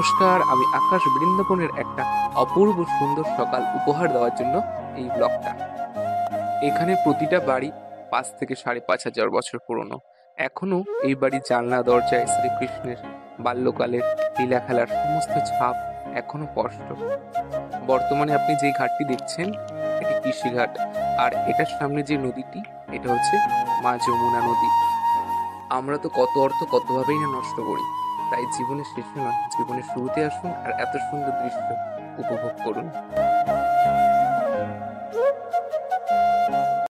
নমস্কার, আমি আকাশ বৃন্দাবনের একটা অপূর্ব সুন্দর সকাল উপহার দেওয়ার জন্য এই ব্লগটা। এখানে প্রতিটা বাড়ি 5 থেকে 5,500 বছর পুরনো। এখনো এই বাড়ির জানলা দরজায় শ্রীকৃষ্ণের বাল্যকালের লীলা খেলার সমস্ত ছাপ এখনো স্পষ্ট। বর্তমানে আপনি যে ঘাটটি দেখছেন এটি কৃষিঘাট, আর এটার সামনে যে নদীটি এটা হচ্ছে মা যমুনা নদী। আমরা তো কত অর্থ কতভাবেই না নষ্ট করি, তাই জীবনের শেষে নয় জীবনের শুরুতে আসুন আর এত সুন্দর দৃশ্য উপভোগ করুন।